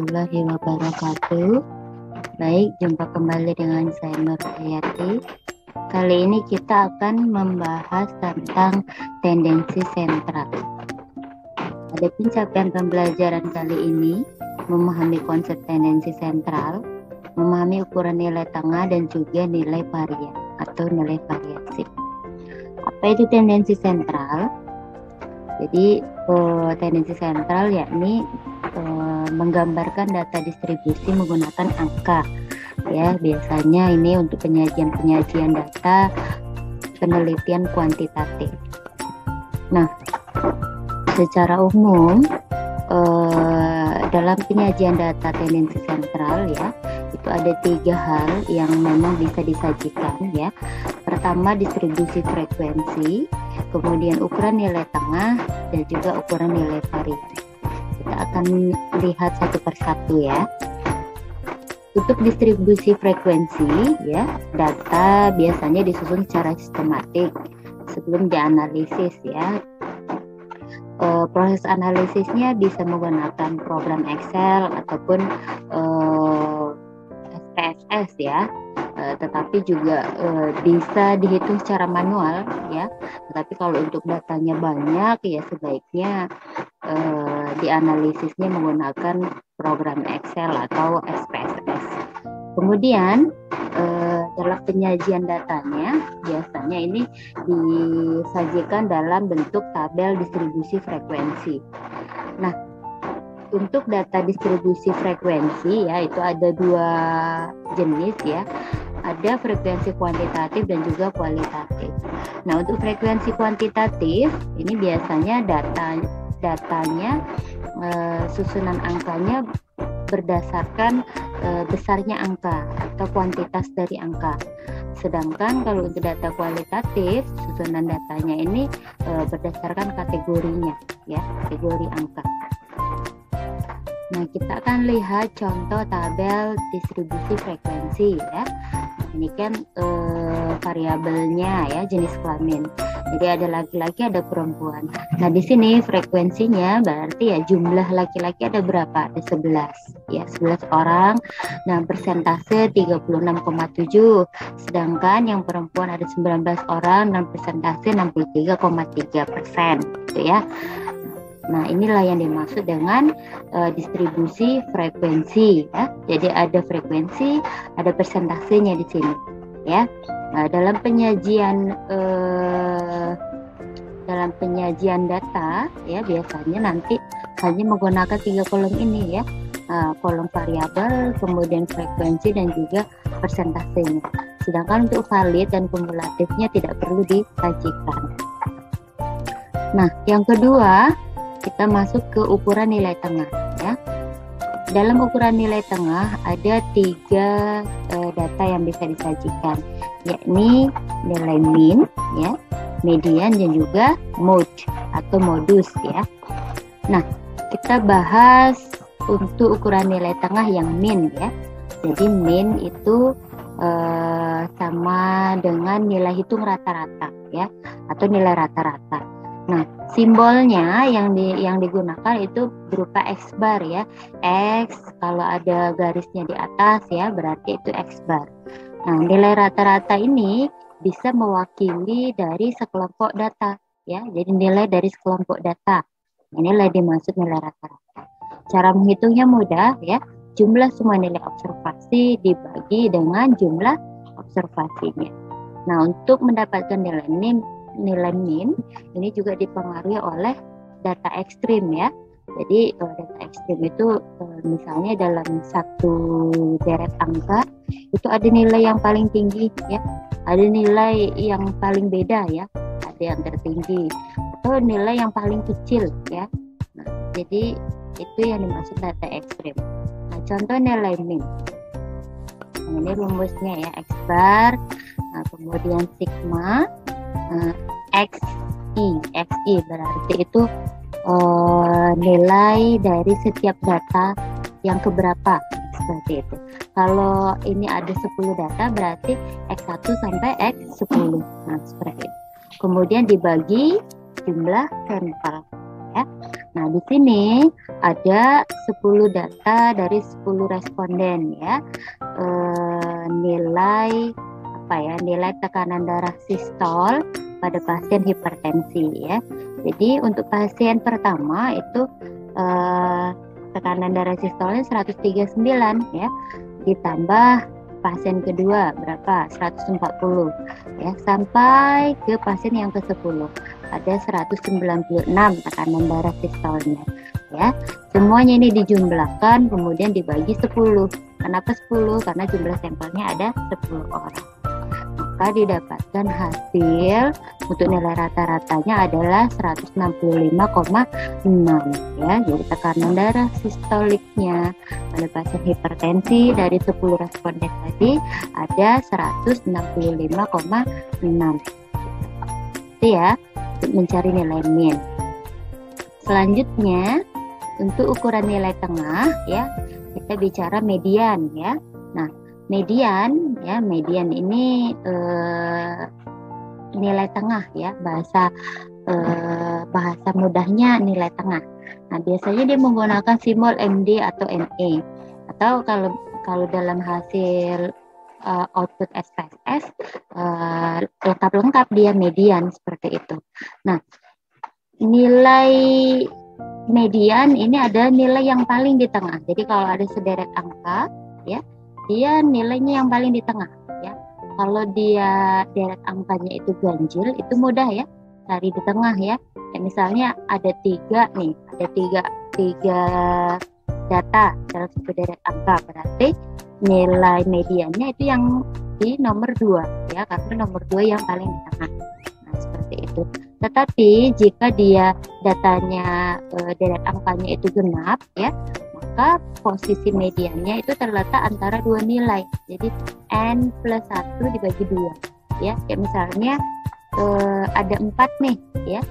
warahmatullahi wabarakatuh. Baik, jumpa kembali dengan saya Nur Hayati. Kali ini kita akan membahas tentang tendensi sentral. Pada pencapaian pembelajaran kali ini, memahami konsep tendensi sentral, memahami ukuran nilai tengah dan juga nilai varian atau nilai variasi. Apa itu tendensi sentral? Jadi tendensi sentral yakni menggambarkan data distribusi menggunakan angka. Ya, biasanya ini untuk penyajian data penelitian kuantitatif. Nah, secara umum dalam penyajian data tendensi sentral ya, itu ada 3 hal yang memang bisa disajikan ya. Pertama, distribusi frekuensi, kemudian ukuran nilai tengah, dan juga ukuran nilai varian. Kita akan lihat satu persatu ya. Untuk distribusi frekuensi ya, data biasanya disusun secara sistematik sebelum dianalisis ya. Proses analisisnya bisa menggunakan program Excel ataupun SPSS ya. Tetapi juga bisa dihitung secara manual ya. Tetapi kalau untuk datanya banyak ya sebaiknya dianalisisnya menggunakan program Excel atau SPSS. Kemudian dalam penyajian datanya biasanya ini disajikan dalam bentuk tabel distribusi frekuensi. Nah, untuk data distribusi frekuensi ya itu ada 2 jenis ya. Ada frekuensi kuantitatif dan juga kualitatif. Nah, untuk frekuensi kuantitatif ini biasanya datanya susunan angkanya berdasarkan besarnya angka atau kuantitas dari angka. Sedangkan kalau untuk data kualitatif susunan datanya ini berdasarkan kategorinya ya, kategori angka. Nah, kita akan lihat contoh tabel distribusi frekuensi ya. Ini kan variabelnya ya, jenis kelamin. Jadi ada laki-laki, ada perempuan. Nah, di sini frekuensinya berarti ya jumlah laki-laki ada berapa? Ada 11 ya, 11 orang. Nah, persentase 36,7. Sedangkan yang perempuan ada 19 orang dan persentase 63,3% gitu ya. Nah, inilah yang dimaksud dengan distribusi frekuensi ya. Jadi ada frekuensi, ada persentasenya di sini ya. Nah, dalam penyajian data ya biasanya nanti hanya menggunakan 3 kolom ini ya. Kolom variabel, kemudian frekuensi dan juga persentasenya. Sedangkan untuk valid dan kumulatifnya tidak perlu disajikan. Nah, yang kedua kita masuk ke ukuran nilai tengah ya. Dalam ukuran nilai tengah ada 3 data yang bisa disajikan, yakni nilai min ya, median dan juga mode atau modus ya. Nah, kita bahas untuk ukuran nilai tengah yang min ya. Jadi min itu sama dengan nilai hitung rata-rata ya, atau nilai rata-rata. Nah, simbolnya yang digunakan itu berupa X bar ya. X kalau ada garisnya di atas ya berarti itu X bar. Nah, nilai rata-rata ini bisa mewakili dari sekelompok data ya. Jadi nilai dari sekelompok data. Inilah dimaksud nilai rata-rata. Cara menghitungnya mudah ya. Jumlah semua nilai observasi dibagi dengan jumlah observasinya. Nah, untuk mendapatkan nilai min ini juga dipengaruhi oleh data ekstrim ya. Jadi data ekstrim itu misalnya dalam satu deret angka itu ada nilai yang paling tinggi ya, ada nilai yang paling beda ya, ada yang tertinggi atau nilai yang paling kecil ya. Nah, jadi itu yang dimaksud data ekstrim. Nah, contoh nilai min. Nah, ini rumusnya ya, X bar, nah, kemudian sigma XI berarti itu nilai dari setiap data yang keberapa seperti itu. Kalau ini ada 10 data berarti X1 sampai X10. Nah, seperti itu. Kemudian dibagi jumlah sampel ya. Nah, di sini ada 10 data dari 10 responden ya. Nilai nilai tekanan darah sistol pada pasien hipertensi ya. Jadi untuk pasien pertama itu tekanan darah sistolnya 139 ya, ditambah pasien kedua berapa? 140 ya, sampai ke pasien yang ke-10 ada 196 tekanan darah sistolnya ya. Semuanya ini dijumlahkan kemudian dibagi 10. Kenapa 10? Karena jumlah sampelnya ada 10 orang. Maka didapatkan hasil untuk nilai rata-ratanya adalah 165,6 ya. Jadi tekanan darah sistoliknya pada pasien hipertensi dari 10 responden tadi ada 165,6 itu ya, untuk mencari nilai min. Selanjutnya untuk ukuran nilai tengah ya, kita bicara median ya. Nah, median ini nilai tengah ya, bahasa mudahnya nilai tengah. Nah, biasanya dia menggunakan simbol MD atau ME, atau kalau dalam hasil output SPSS lengkap dia median seperti itu. Nah, nilai median ini ada nilai yang paling di tengah. Jadi kalau ada sederet angka ya, dia nilainya yang paling di tengah ya. Kalau dia deret angkanya itu ganjil, itu mudah ya, cari di tengah ya. Misalnya ada tiga data dalam satu deret angka, berarti nilai mediannya itu yang di nomor 2 ya, karena nomor 2 yang paling di tengah. Nah, seperti itu. Tetapi jika dia datanya deret angkanya itu genap ya, maka posisi mediannya itu terletak antara dua nilai. Jadi N plus 1 dibagi 2 ya. Kayak misalnya ada 4 nih ya,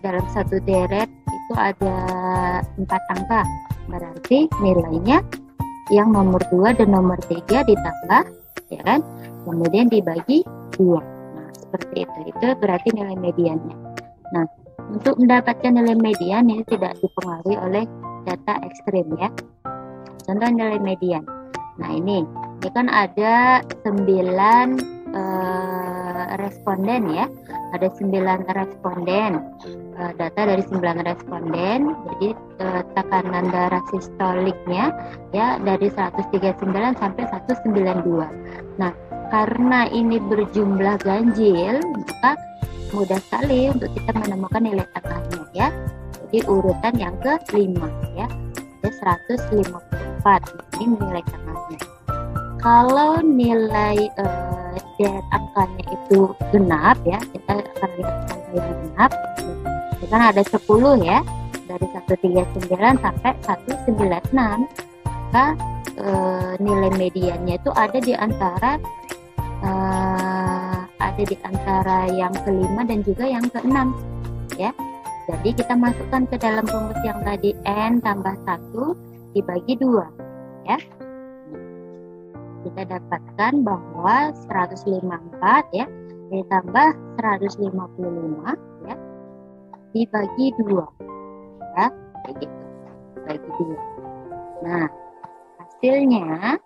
dalam satu deret itu ada 4 angka, berarti nilainya yang nomor 2 dan nomor 3 ditambah ya kan, kemudian dibagi 2. Nah, seperti itu berarti nilai mediannya. Nah, untuk mendapatkan nilai median ini tidak dipengaruhi oleh data ekstrim ya. Contoh nilai median. Nah, ini kan ada 9 responden ya. Ada 9 responden. Data dari 9 responden. Jadi tekanan darah sistoliknya ya dari 139 sampai 192. Nah, karena ini berjumlah ganjil, maka mudah sekali untuk kita menemukan nilai tengahnya ya. Jadi urutan yang ke-5 ya, ada 154, ini nilai tengahnya. Kalau nilai deret angkanya itu genap ya, kita akan lihat angka yang genap. Kita ada 10 ya, dari 139 sampai 196, maka nilai mediannya itu ada di antara yang ke-5 dan juga yang ke-6 ya. Jadi kita masukkan ke dalam rumus yang tadi, N tambah 1 dibagi 2 ya. Kita dapatkan bahwa 154 ya ditambah 155 ya dibagi 2 ya, kayak gitu, bagi 2. Nah, hasilnya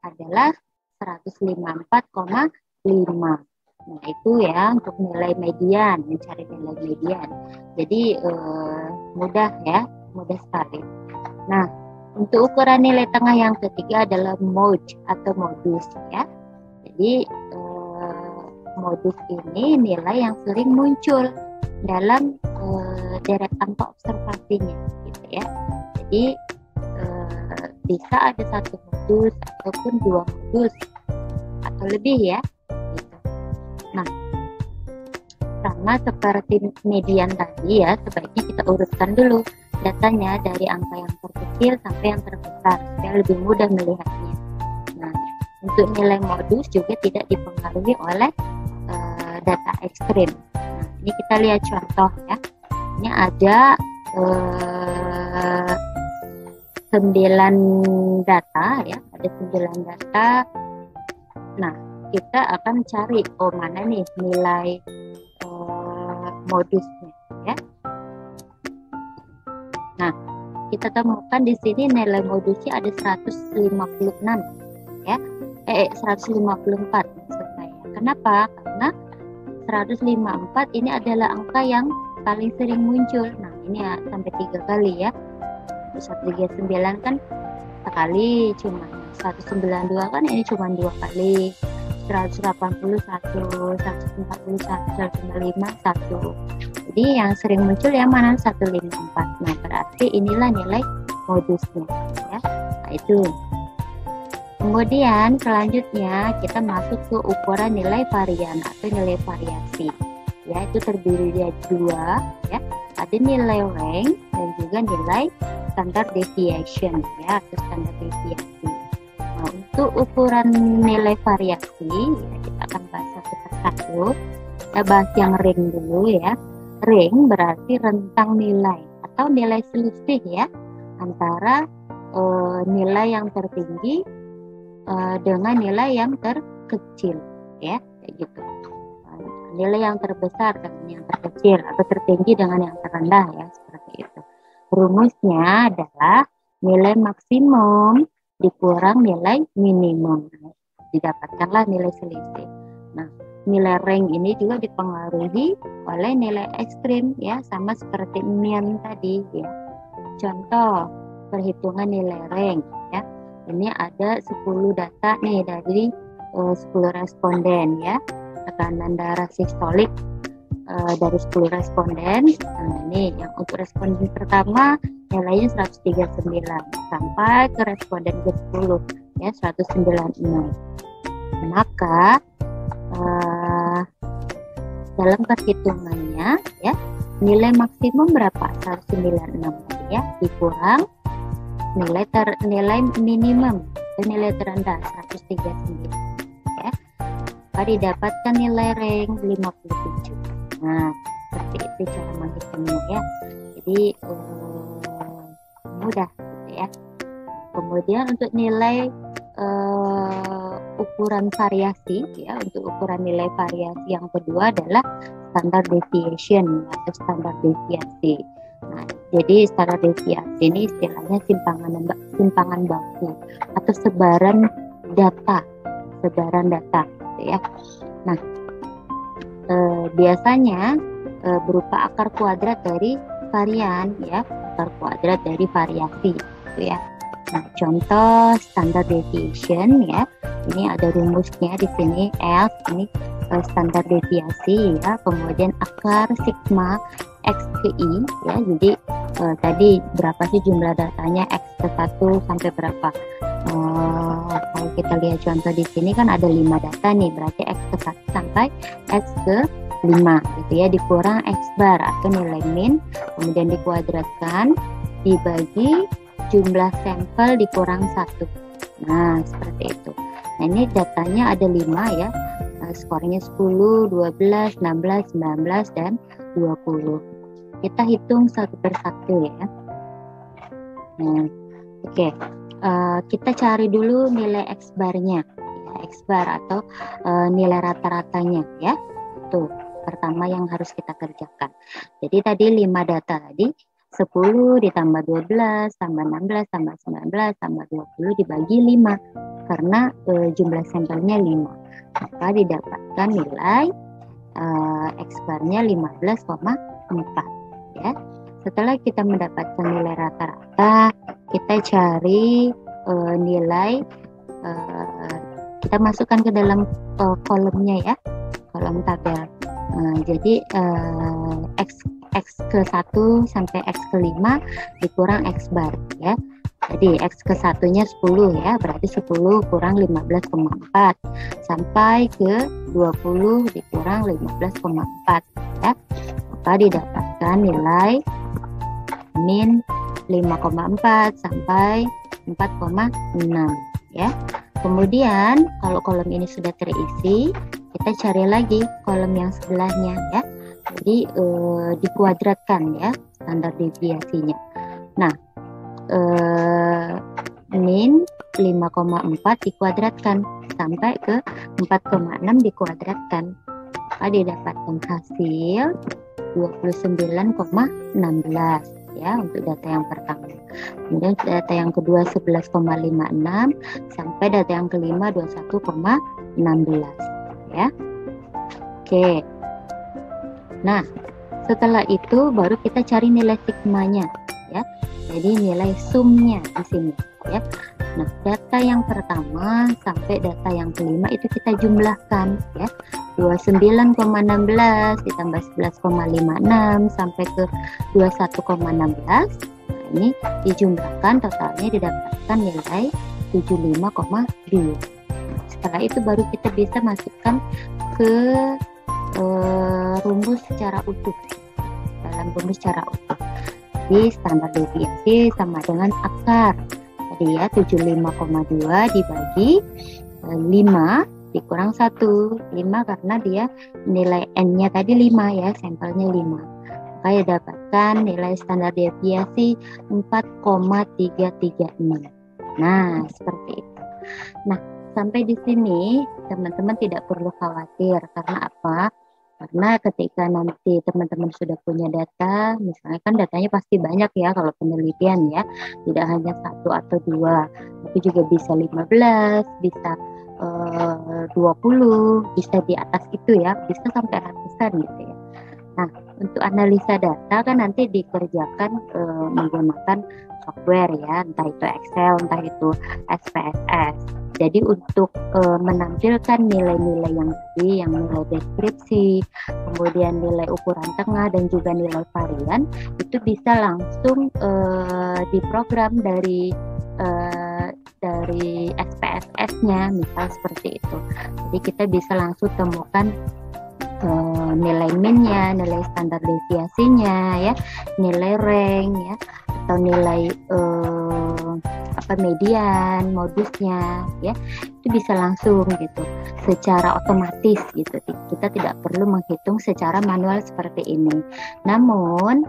adalah 154,5. Nah, itu ya untuk nilai median, mencari nilai median. Jadi mudah ya, mudah sekali. Nah, untuk ukuran nilai tengah yang ketiga adalah mode atau modus ya. Jadi modus ini nilai yang sering muncul dalam deret angka observasinya gitu ya. Jadi bisa ada satu modus ataupun 2 modus atau lebih ya gitu. Nah, sama seperti median tadi ya, sebaiknya kita urutkan dulu datanya dari angka yang terkecil sampai yang terbesar supaya lebih mudah melihatnya. Nah, untuk nilai modus juga tidak dipengaruhi oleh data ekstrim. Nah, ini kita lihat contoh ya. Ini ada 9 data ya, ada 9 data. Nah, kita akan cari mana nih nilai modusnya ya. kita temukan di sini nilai modusnya ada 156 ya. 154 maksud saya. Kenapa? Karena 154 ini adalah angka yang paling sering muncul. Nah, ini ya sampai 3 kali ya. 139 kan sekali, cuma 192 kan ini cuma 2 kali. 181, 141, 155, 1. Jadi yang sering muncul yang mana? 154. Nah, berarti inilah nilai modusnya ya. Nah, itu. Kemudian selanjutnya kita masuk ke ukuran nilai varian atau nilai variasi. Ya, itu terdiri dari 2 ya. Ada nilai rank dan juga nilai standard deviation ya, atau standar deviasi. Nah, untuk ukuran nilai variasi ya, kita akan bahas satu persatu. Kita bahas yang rank dulu ya. Rank berarti rentang nilai atau nilai selisih ya antara nilai yang tertinggi dengan nilai yang terkecil ya, kayak gitu. Nilai yang terbesar dengan yang terkecil atau tertinggi dengan yang terendah ya, seperti itu. Rumusnya adalah nilai maksimum dikurang nilai minimum, didapatkanlah nilai selisih. Nah, nilai rank ini juga dipengaruhi oleh nilai ekstrim ya, sama seperti mean tadi ya. Contoh perhitungan nilai rank ya. Ini ada 10 data nih dari 10 responden ya. Tekanan darah sistolik dari 10 responden. Nah, ini yang untuk responden pertama nilainya 139 sampai ke responden ke-10 ya 196. Maka dalam perhitungannya ya, nilai maksimum berapa? 196 ya, dikurang nilai minimum dan nilai terendah 139 ya. Maka didapatkan nilai rank 57. Nah, seperti itu cara menghitungnya ya. Jadi mudah gitu ya. Kemudian untuk nilai ukuran variasi ya, untuk ukuran nilai variasi yang kedua adalah standard deviation atau standar deviasi. Nah, jadi standar deviasi ini istilahnya simpangan baku atau sebaran data gitu ya. Nah, biasanya berupa akar kuadrat dari varian ya, akar kuadrat dari variasi gitu ya. Nah, contoh standard deviation ya, ini ada rumusnya di sini F, ini standar deviasi ya, kemudian akar sigma X ke I ya, jadi tadi berapa sih jumlah datanya X ke 1 sampai berapa. Kalau kita lihat contoh di sini kan ada 5 data nih, berarti X ke 1 sampai X ke 5 gitu ya, dikurang X bar atau nilai min, kemudian dikuadratkan dibagi jumlah sampel dikurang 1. Nah, seperti itu. Nah, ini datanya ada 5 ya, skornya 10, 12, 16, 19, dan 20. Kita hitung satu persatu ya. Nah, oke. Kita cari dulu nilai X barnya ya, X bar atau nilai rata-ratanya ya. Tuh, pertama yang harus kita kerjakan. Jadi tadi 5 data tadi, 10 ditambah 12 tambah 16 tambah 19 tambah 20 dibagi 5 karena jumlah sampelnya 5. Maka didapatkan nilai X barnya 15,4 ya. Setelah kita mendapatkan nilai rata-rata, kita cari nilai, kita masukkan ke dalam kolomnya ya, kolom tabel. Jadi X ke 1 sampai X ke 5 dikurang X bar ya. Jadi X ke 1-nya 10 ya, berarti 10 kurang 15,4 sampai ke 20 dikurang 15,4 ya. Maka didapatkan nilai min 5,4 sampai 4,6 ya. Kemudian kalau kolom ini sudah terisi, kita cari lagi kolom yang sebelahnya ya. Jadi dikuadratkan ya standar deviasinya. Nah, min 5,4 dikuadratkan sampai ke 4,6 dikuadratkan. Maka didapatkan hasil 29,16 ya untuk data yang pertama. Kemudian data yang kedua 11,56 sampai data yang kelima 21,16 ya. Oke. Nah, setelah itu baru kita cari nilai sigmanya ya. Jadi nilai sumnya di sini ya. Nah, data yang pertama sampai data yang kelima itu kita jumlahkan ya. 29,16 ditambah 11,56 sampai ke 21,16. Nah, ini dijumlahkan, totalnya didapatkan nilai 75,2. Setelah itu baru kita bisa masukkan ke rumus secara utuh. Dalam rumus secara utuh. Jadi standar deviasi sama dengan akar. Tadi ya 75,2 dibagi 5 dikurang 1. 5 karena dia nilai N-nya tadi 5 ya, sampelnya 5. Maka ya dapatkan nilai standar deviasi 4,336. Nah, seperti itu. Nah, sampai di sini teman-teman tidak perlu khawatir. Karena apa? Karena ketika nanti teman-teman sudah punya data, misalnya kan datanya pasti banyak ya kalau penelitian ya, tidak hanya 1 atau 2, tapi juga bisa 15, bisa 20, bisa di atas itu ya, bisa sampai ratusan gitu ya. Nah, untuk analisa data kan nanti dikerjakan menggunakan software ya, entah itu Excel, entah itu SPSS. Jadi untuk menampilkan nilai-nilai yang tadi, yang nilai deskripsi, kemudian nilai ukuran tengah dan juga nilai varian, itu bisa langsung diprogram dari SPSS-nya, misal seperti itu. Jadi kita bisa langsung temukan nilai min-nya, nilai standar deviasinya, ya, nilai rank, ya, atau nilai median, modusnya, ya, itu bisa langsung gitu, secara otomatis gitu. Kita tidak perlu menghitung secara manual seperti ini. Namun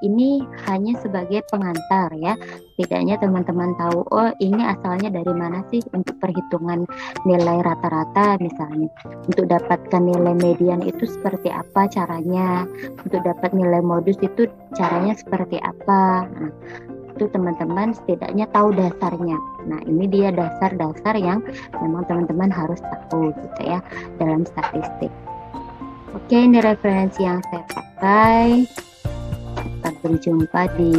ini hanya sebagai pengantar ya. Setidaknya teman-teman tahu, oh ini asalnya dari mana sih untuk perhitungan nilai rata-rata misalnya. Untuk dapatkan nilai median itu seperti apa caranya. Untuk dapat nilai modus itu caranya seperti apa. Nah, itu teman-teman setidaknya tahu dasarnya. Nah, ini dia dasar-dasar yang memang teman-teman harus tahu gitu ya dalam statistik. Oke, ini referensi yang saya pakai. Sampai berjumpa di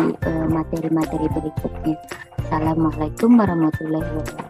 materi-materi berikutnya. Assalamualaikum warahmatullahi wabarakatuh.